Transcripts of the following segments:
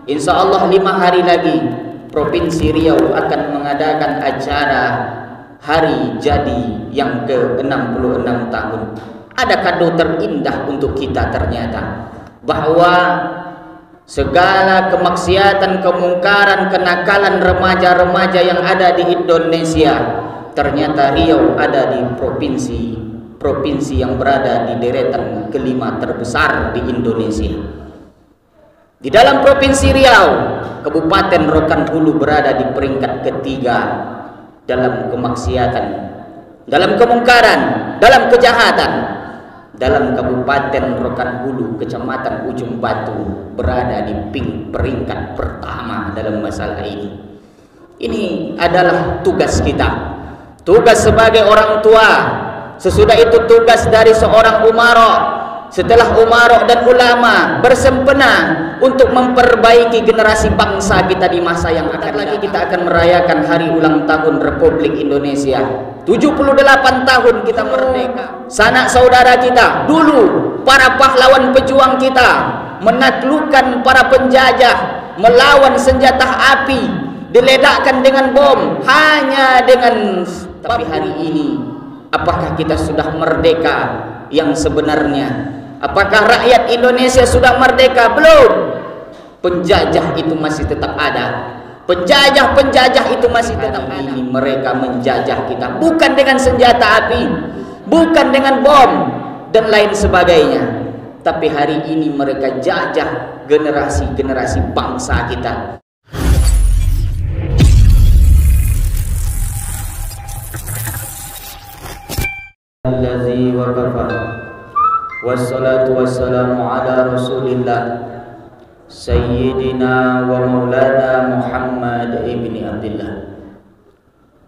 Insya Allah 5 hari lagi Provinsi Riau akan mengadakan acara hari jadi yang ke-66 tahun. Ada kado terindah untuk kita ternyata, bahwa segala kemaksiatan, kemungkaran, kenakalan remaja-remaja yang ada di Indonesia, ternyata Riau ada di provinsi yang berada di deretan kelima terbesar di Indonesia. Di dalam Provinsi Riau, Kabupaten Rokan Hulu berada di peringkat ketiga dalam kemaksiatan, dalam kemungkaran, dalam kejahatan. Dalam Kabupaten Rokan Hulu, Kecamatan Ujung Batu berada di peringkat pertama dalam masalah ini. Ini adalah tugas kita, tugas sebagai orang tua. Sesudah itu tugas dari seorang umara. Setelah umara dan ulama bersempena untuk memperbaiki generasi bangsa kita di masa yang akan lagi, kita akan merayakan hari ulang tahun Republik Indonesia. 78 tahun kita merdeka. Sanak saudara kita dulu, para pahlawan pejuang kita, menaklukkan para penjajah, melawan senjata api, diledakkan dengan bom, hanya dengan. Tapi hari ini, apakah kita sudah merdeka yang sebenarnya? Apakah rakyat Indonesia sudah merdeka? Belum. Penjajah itu masih tetap ada. Penjajah itu masih tetap ada. Ini mereka menjajah kita, bukan dengan senjata api, bukan dengan bom dan lain sebagainya, tapi hari ini mereka jajah generasi bangsa kita. Allazi wa kafa wassalatu wassalamu ala rasulillah Sayyidina wa maulana Muhammad ibni Abdullah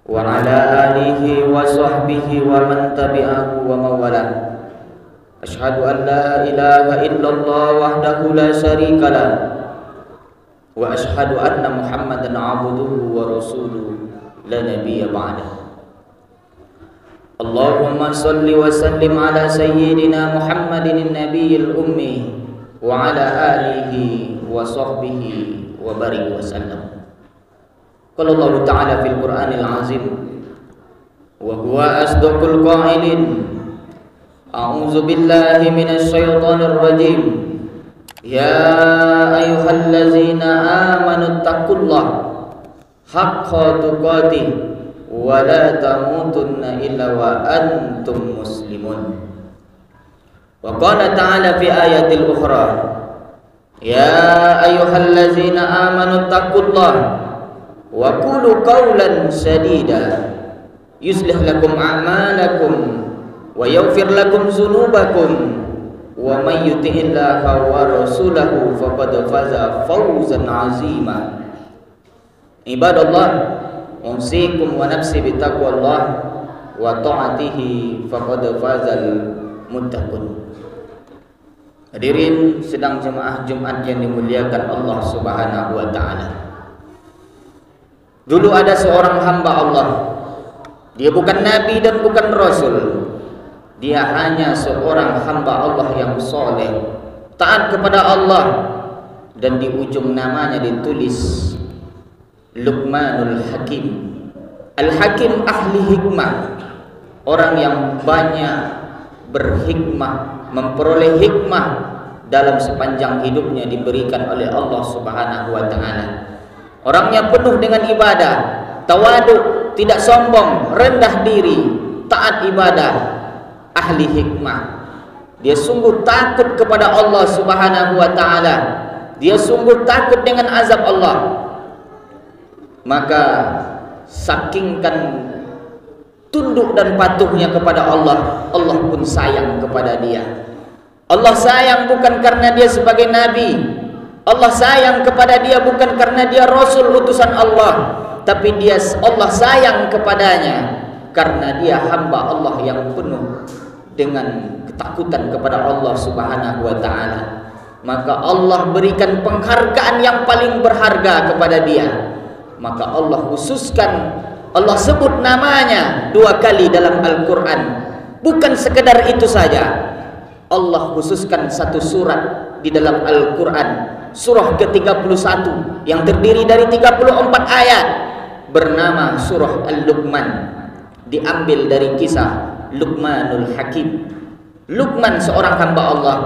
wa ala alihi wa sahbihi wa man tabi'ahu wa mawalah. Ashhadu an la ilaha illallah wahdahu la syarika lah wa ashhadu anna Muhammadan abduhu wa rasuluhu la nabiyya ba'dah. Allahumma salli wa sallim ala sayyidina Muhammadin nabiyil ummi wa ala alihi wa sahbihi wa barik wa sallam. Qala Allah Ta'ala fil Qur'anil Azim wa huwa asdaqul qailin. A'udzu billahi minasy syaithanir rajim. Ya ayyuhallazina amanu taqullaha haqqa tuqatih wa la tamutunna illa wa antum muslimun. Wa qala ta'ala fi ayatil ukhra, ya ayyuhallazina amanu taqullaha wa qulu qawlan sadida yuslih lakum a'malakum wa yaghfir lakum dzunubakum wa may yuti'illaha wa rasulahu faqad faza fawzan 'azima. Ibadallah, usikum wa nafsi bitaqwallah wa ta'atihi faqad fazal muttaqun. Hadirin sidang jemaah Jumat yang dimuliakan Allah Subhanahu wa taala. Dulu ada seorang hamba Allah. Dia bukan nabi dan bukan rasul. Dia hanya seorang hamba Allah yang soleh, taat kepada Allah, dan di ujung namanya ditulis Luqmanul Hakim. Al-Hakim ahli hikmah, orang yang banyak berhikmah, memperoleh hikmah dalam sepanjang hidupnya diberikan oleh Allah Subhanahu wa taala. Orangnya penuh dengan ibadah, tawaduk, tidak sombong, rendah diri, taat ibadah, ahli hikmah. Dia sungguh takut kepada Allah Subhanahu wa taala. Dia sungguh takut dengan azab Allah. Maka sakingkan tunduk dan patuhnya kepada Allah, Allah pun sayang kepada dia. Allah sayang bukan karena dia sebagai nabi, Allah sayang kepada dia bukan karena dia rasul utusan Allah, tapi Allah sayang kepadanya karena dia hamba Allah yang penuh dengan ketakutan kepada Allah Subhanahu wa taala. Maka Allah berikan penghargaan yang paling berharga kepada dia. Maka Allah khususkan, Allah sebut namanya 2 kali dalam Al-Quran. Bukan sekedar itu saja, Allah khususkan 1 surat di dalam Al-Quran surah ke-31 yang terdiri dari 34 ayat bernama surah Al-Luqman, diambil dari kisah Luqmanul Hakim. Luqman seorang hamba Allah,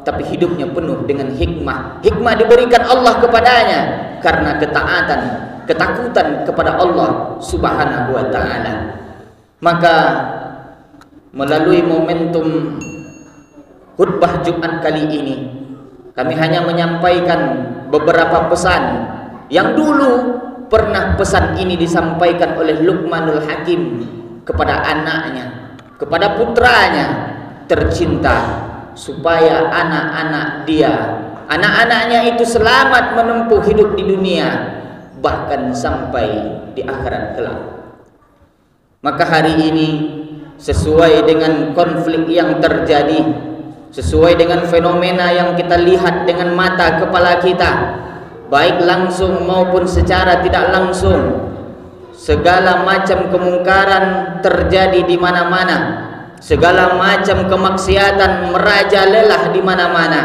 tapi hidupnya penuh dengan hikmah. Hikmah diberikan Allah kepadanya karena ketaatan, ketakutan kepada Allah Subhanahu wa ta'ala. Maka melalui momentum khutbah Jumat kali ini, kami hanya menyampaikan beberapa pesan yang dulu pernah pesan ini disampaikan oleh Luqmanul Hakim kepada anaknya, kepada putranya tercinta, supaya anak-anaknya itu selamat menempuh hidup di dunia, bahkan sampai di akhirat kelak. Maka hari ini sesuai dengan konflik yang terjadi, sesuai dengan fenomena yang kita lihat dengan mata kepala kita, baik langsung maupun secara tidak langsung, segala macam kemungkaran terjadi di mana-mana, segala macam kemaksiatan merajalela di mana-mana.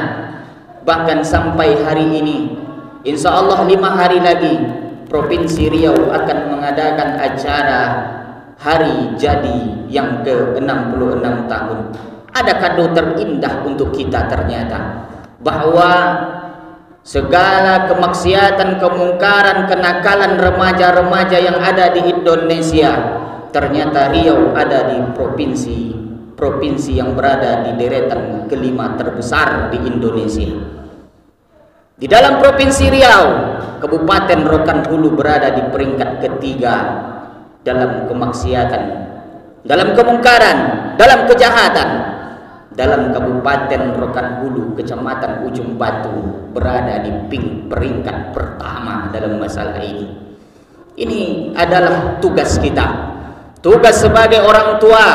Bahkan sampai hari ini, insya Allah 5 hari lagi Provinsi Riau akan mengadakan acara hari jadi yang ke-66 tahun. Ada kado terindah untuk kita ternyata, bahwa segala kemaksiatan, kemungkaran, kenakalan remaja-remaja yang ada di Indonesia, ternyata Riau ada di provinsi yang berada di deretan kelima terbesar di Indonesia. Di dalam Provinsi Riau, Kabupaten Rokan Hulu berada di peringkat ketiga dalam kemaksiatan, dalam kemungkaran, dalam kejahatan. Dalam Kabupaten Rokan Hulu, Kecamatan Ujung Batu berada di peringkat pertama dalam masalah ini. Ini adalah tugas kita, tugas sebagai orang tua.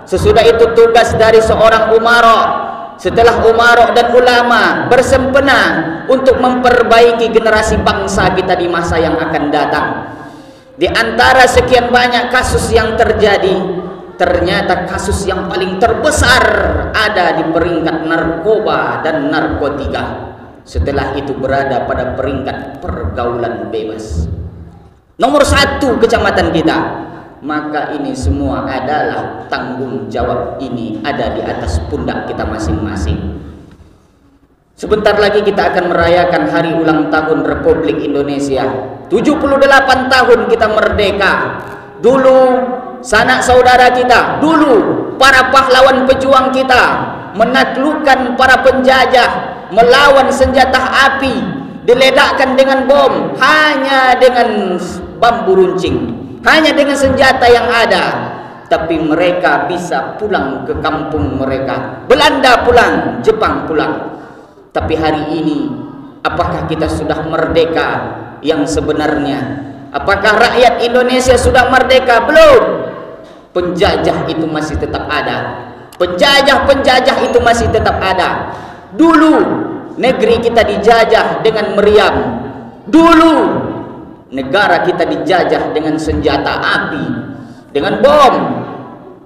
Sesudah itu tugas dari seorang umarok. Setelah umarok dan ulama bersempena untuk memperbaiki generasi bangsa kita di masa yang akan datang. Di antara sekian banyak kasus yang terjadi, ternyata kasus yang paling terbesar ada di peringkat narkoba dan narkotika. Setelah itu berada pada peringkat pergaulan bebas. Nomor 1 kecamatan kita. Maka ini semua adalah tanggung jawab, ini ada di atas pundak kita masing-masing. Sebentar lagi kita akan merayakan hari ulang tahun Republik Indonesia. 78 tahun kita merdeka. Dulu sanak saudara kita, dulu para pahlawan pejuang kita menaklukkan para penjajah, melawan senjata api, diledakkan dengan bom, hanya dengan bambu runcing, hanya dengan senjata yang ada. Tapi mereka bisa pulang ke kampung mereka. Belanda pulang, Jepang pulang. Tapi hari ini, apakah kita sudah merdeka yang sebenarnya? Apakah rakyat Indonesia sudah merdeka? Belum. Penjajah itu masih tetap ada. Penjajah itu masih tetap ada. Dulu negeri kita dijajah dengan meriam. Dulu negara kita dijajah dengan senjata api, dengan bom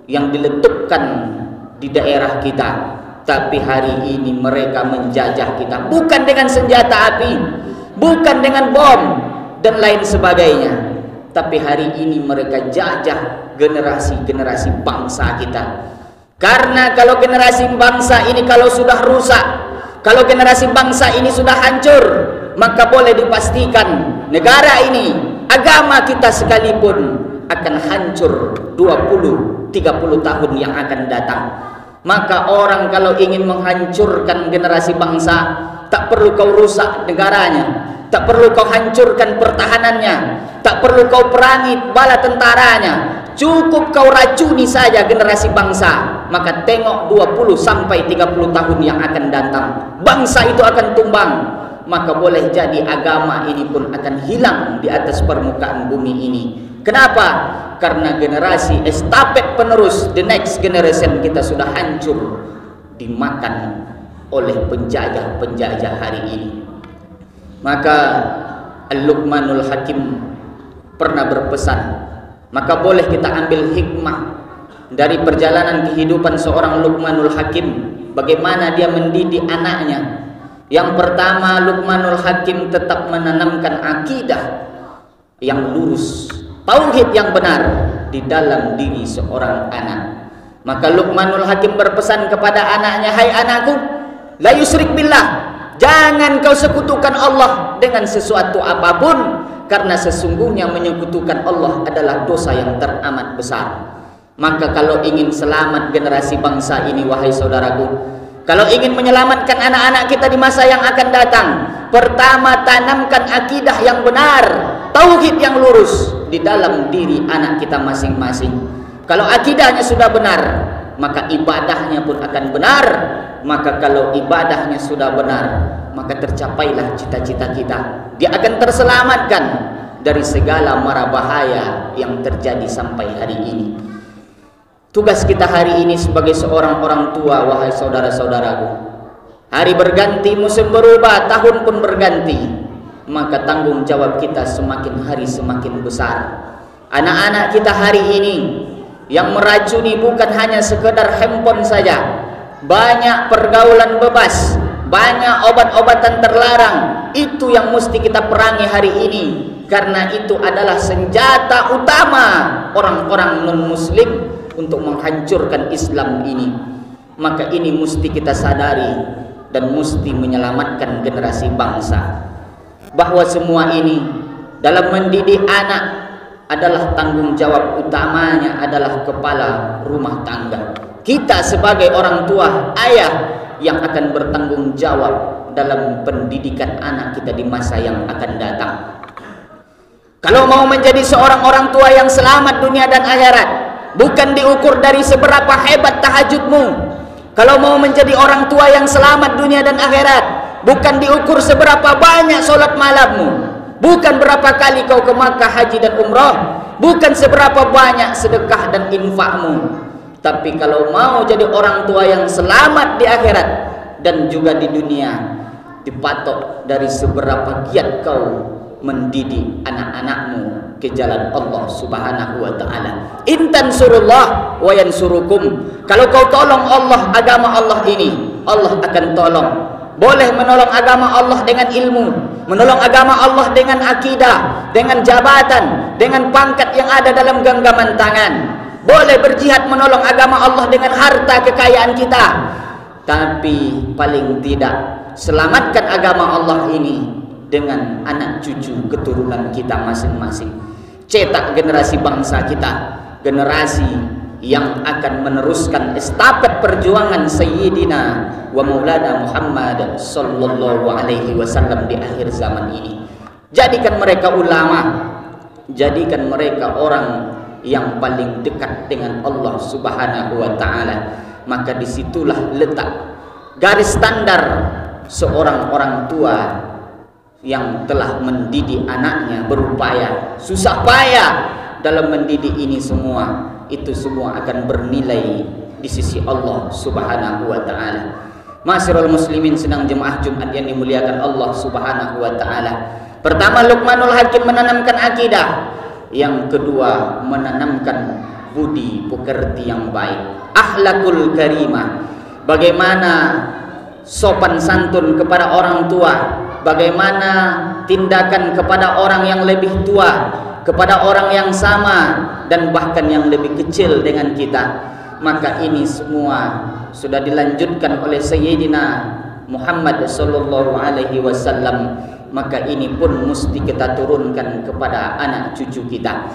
yang diletupkan di daerah kita. Tapi hari ini mereka menjajah kita bukan dengan senjata api, bukan dengan bom dan lain sebagainya, tapi hari ini mereka jajah generasi-generasi bangsa kita. Karena kalau generasi bangsa ini kalau sudah rusak, kalau generasi bangsa ini sudah hancur, maka boleh dipastikan negara ini, agama kita sekalipun akan hancur 20-30 tahun yang akan datang. Maka orang kalau ingin menghancurkan generasi bangsa, tak perlu kau rusak negaranya, tak perlu kau hancurkan pertahanannya, tak perlu kau perangi bala tentaranya, cukup kau racuni saja generasi bangsa. Maka tengok 20-30 tahun yang akan datang, bangsa itu akan tumbang. Maka boleh jadi agama ini pun akan hilang di atas permukaan bumi ini. Kenapa? Karena generasi estafet penerus, the next generation kita sudah hancur, dimakan oleh penjajah-penjajah hari ini. Maka Al-Luqmanul Hakim pernah berpesan, maka boleh kita ambil hikmah dari perjalanan kehidupan seorang Luqmanul Hakim, bagaimana dia mendidik anaknya, Yang pertama, Luqmanul Hakim tetap menanamkan akidah yang lurus, tauhid yang benar di dalam diri seorang anak. Maka Luqmanul Hakim berpesan kepada anaknya, hai anakku, la yusyrik billah, jangan kau sekutukan Allah dengan sesuatu apapun, karena sesungguhnya menyekutukan Allah adalah dosa yang teramat besar. Maka kalau ingin selamat generasi bangsa ini, wahai saudaraku, kalau ingin menyelamatkan anak-anak kita di masa yang akan datang, pertama tanamkan akidah yang benar, tauhid yang lurus di dalam diri anak kita masing-masing. Kalau akidahnya sudah benar, maka ibadahnya pun akan benar. Maka kalau ibadahnya sudah benar, maka tercapailah cita-cita kita. Dia akan terselamatkan dari segala mara bahaya yang terjadi sampai hari ini. Tugas kita hari ini sebagai seorang orang tua, wahai saudara-saudaraku, hari berganti, musim berubah, tahun pun berganti, maka tanggung jawab kita semakin hari semakin besar. Anak-anak kita hari ini yang meracuni bukan hanya sekedar handphone saja, banyak pergaulan bebas, banyak obat-obatan terlarang. Itu yang mesti kita perangi hari ini, karena itu adalah senjata utama orang-orang non-muslim untuk menghancurkan Islam ini. Maka ini mesti kita sadari dan mesti menyelamatkan generasi bangsa, bahwa semua ini dalam mendidik anak adalah tanggung jawab utamanya adalah kepala rumah tangga. Kita sebagai orang tua, ayah, yang akan bertanggung jawab dalam pendidikan anak kita di masa yang akan datang. Kalau mau menjadi seorang orang tua yang selamat dunia dan akhirat, bukan diukur dari seberapa hebat tahajudmu. Kalau mau menjadi orang tua yang selamat dunia dan akhirat, bukan diukur seberapa banyak solat malammu, bukan berapa kali kau ke Makkah, haji dan umrah, bukan seberapa banyak sedekah dan infakmu. Tapi kalau mau jadi orang tua yang selamat di akhirat dan juga di dunia, dipatok dari seberapa giat kau mendidik anak-anakmu ke jalan Allah Subhanahu wa taala. In tansurullah wa yansurukum. Kalau kau tolong Allah, agama Allah ini, Allah akan tolong. Boleh menolong agama Allah dengan ilmu, menolong agama Allah dengan akidah, dengan jabatan, dengan pangkat yang ada dalam genggaman tangan. Boleh berjihad menolong agama Allah dengan harta kekayaan kita. Tapi paling tidak selamatkan agama Allah ini dengan anak cucu keturunan kita masing-masing. Cetak generasi bangsa kita, generasi yang akan meneruskan estafet perjuangan Sayyidina wa Maulana Muhammad sallallahu alaihi wasallam di akhir zaman ini. Jadikan mereka ulama, jadikan mereka orang yang paling dekat dengan Allah Subhanahu wa taala. Maka disitulah letak garis standar seorang orang tua yang telah mendidik anaknya, berupaya susah payah dalam mendidik ini semua. Itu semua akan bernilai di sisi Allah Subhanahu wa taala. Ma'asyiral muslimin, sedang jemaah Jumat yang dimuliakan Allah Subhanahu wa taala. Pertama, Luqmanul Hakim menanamkan akidah. Yang kedua, menanamkan budi pekerti yang baik, akhlakul karimah. Bagaimana sopan santun kepada orang tua, bagaimana tindakan kepada orang yang lebih tua, kepada orang yang sama, dan bahkan yang lebih kecil dengan kita. Maka ini semua sudah dilanjutkan oleh Sayyidina Muhammad sallallahu alaihi wasallam. Maka ini pun mesti kita turunkan kepada anak cucu kita.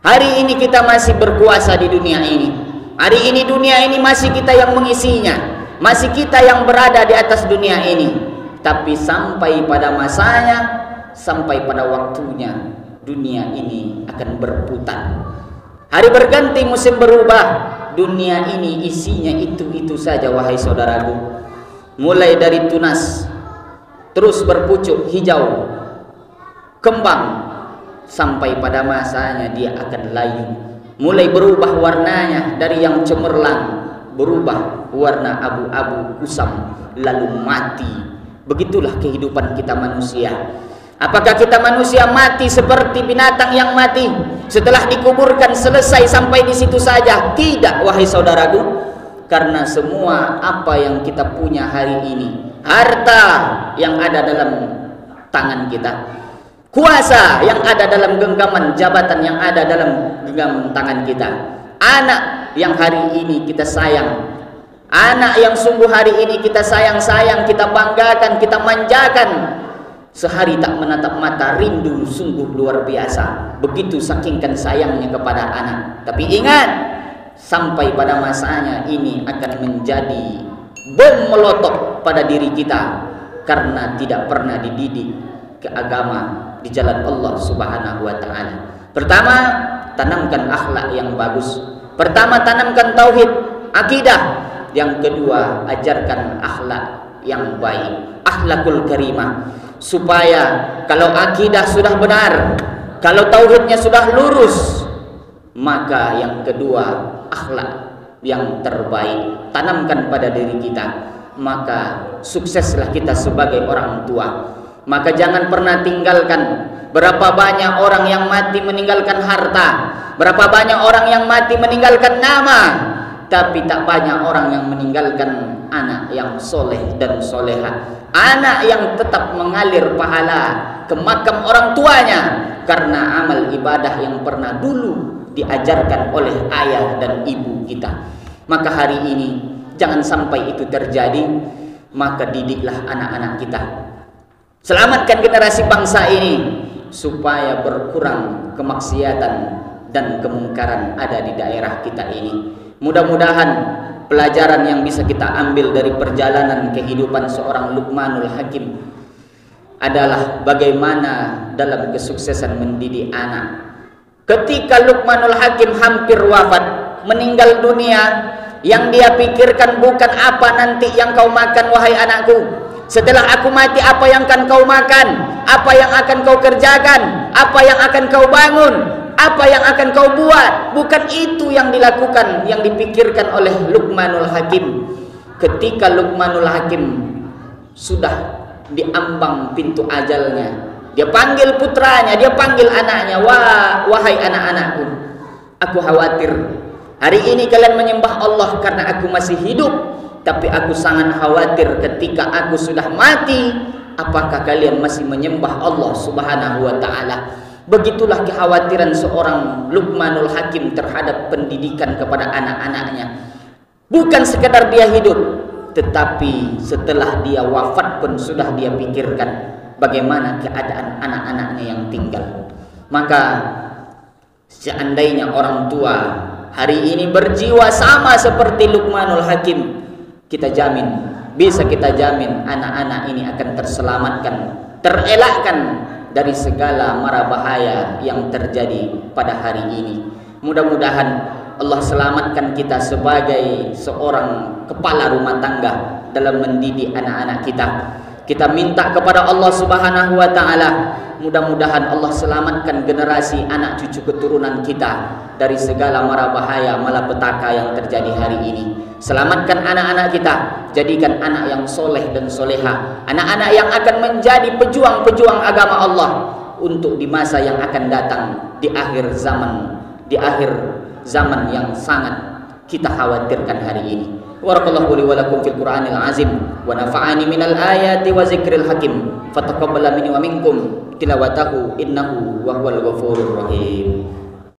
Hari ini kita masih berkuasa di dunia ini. Hari ini dunia ini masih kita yang mengisinya, masih kita yang berada di atas dunia ini. Tapi sampai pada masanya, sampai pada waktunya, dunia ini akan berputar. Hari berganti, musim berubah. Dunia ini isinya itu-itu saja, wahai saudaraku. Mulai dari tunas, terus berpucuk hijau, kembang, sampai pada masanya dia akan layu. Mulai berubah warnanya dari yang cemerlang, berubah warna abu-abu kusam, lalu mati. Begitulah kehidupan kita manusia. Apakah kita manusia mati seperti binatang yang mati, setelah dikuburkan selesai sampai di situ saja? Tidak, wahai saudaraku. Karena semua apa yang kita punya hari ini harta yang ada dalam tangan kita, kuasa yang ada dalam genggaman jabatan yang ada dalam genggaman tangan kita, anak yang hari ini kita sayang, anak yang sungguh hari ini kita sayang-sayang, kita banggakan, kita manjakan, sehari tak menatap mata, rindu sungguh luar biasa, begitu sakingkan sayangnya kepada anak. Tapi ingat, sampai pada masanya ini akan menjadi bom meletup pada diri kita karena tidak pernah dididik ke agama di jalan Allah Subhanahu wa taala. Pertama, tanamkan akhlak yang bagus. Pertama, tanamkan tauhid, akidah. Yang kedua, ajarkan akhlak yang baik, akhlakul karimah, supaya kalau akidah sudah benar, kalau tauhidnya sudah lurus, maka yang kedua, akhlak yang terbaik tanamkan pada diri kita, maka sukseslah kita sebagai orang tua. Maka jangan pernah tinggalkan. Berapa banyak orang yang mati meninggalkan harta, berapa banyak orang yang mati meninggalkan nama, tapi tak banyak orang yang meninggalkan anak yang soleh dan soleha, anak yang tetap mengalir pahala ke makam orang tuanya karena amal ibadah yang pernah dulu diajarkan oleh ayah dan ibu kita. Maka hari ini jangan sampai itu terjadi. Maka didiklah anak-anak kita, selamatkan generasi bangsa ini supaya berkurang kemaksiatan dan kemungkaran ada di daerah kita ini. Mudah-mudahan pelajaran yang bisa kita ambil dari perjalanan kehidupan seorang Luqmanul Hakim adalah bagaimana dalam kesuksesan mendidik anak. Ketika Luqmanul Hakim hampir wafat, meninggal dunia, yang dia pikirkan bukan apa nanti yang kau makan wahai anakku, setelah aku mati apa yang akan kau makan, apa yang akan kau kerjakan, apa yang akan kau bangun, apa yang akan kau buat. Bukan itu yang dilakukan, yang dipikirkan oleh Luqmanul Hakim. Ketika Luqmanul Hakim sudah diambang pintu ajalnya, dia panggil putranya, dia panggil anaknya, wahai anak-anakku, aku khawatir hari ini kalian menyembah Allah karena aku masih hidup, tapi aku sangat khawatir ketika aku sudah mati, apakah kalian masih menyembah Allah Subhanahu wa taala. Begitulah kekhawatiran seorang Luqmanul Hakim terhadap pendidikan kepada anak-anaknya. Bukan sekadar dia hidup, tetapi setelah dia wafat pun sudah dia pikirkan bagaimana keadaan anak-anaknya yang tinggal. Maka seandainya orang tua hari ini berjiwa sama seperti Luqmanul Hakim, kita jamin, bisa kita jamin anak-anak ini akan terselamatkan, terelakkan dari segala mara bahaya yang terjadi pada hari ini. Mudah-mudahan Allah selamatkan kita sebagai seorang kepala rumah tangga dalam mendidik anak-anak kita. Kita minta kepada Allah Subhanahu wa taala, mudah-mudahan Allah selamatkan generasi anak cucu keturunan kita dari segala mara bahaya malapetaka yang terjadi hari ini. Selamatkan anak-anak kita, jadikan anak yang soleh dan soleha, anak-anak yang akan menjadi pejuang-pejuang agama Allah untuk di masa yang akan datang, di akhir zaman yang sangat kita khawatirkan hari ini. Barakallahu li wa lakum fil Qur'anil azim wa nafa'ani minal ayati wa zikril hakim. Fataqabbala minni wa minkum tilawatahu innahu wa huwal ghafurur rahim.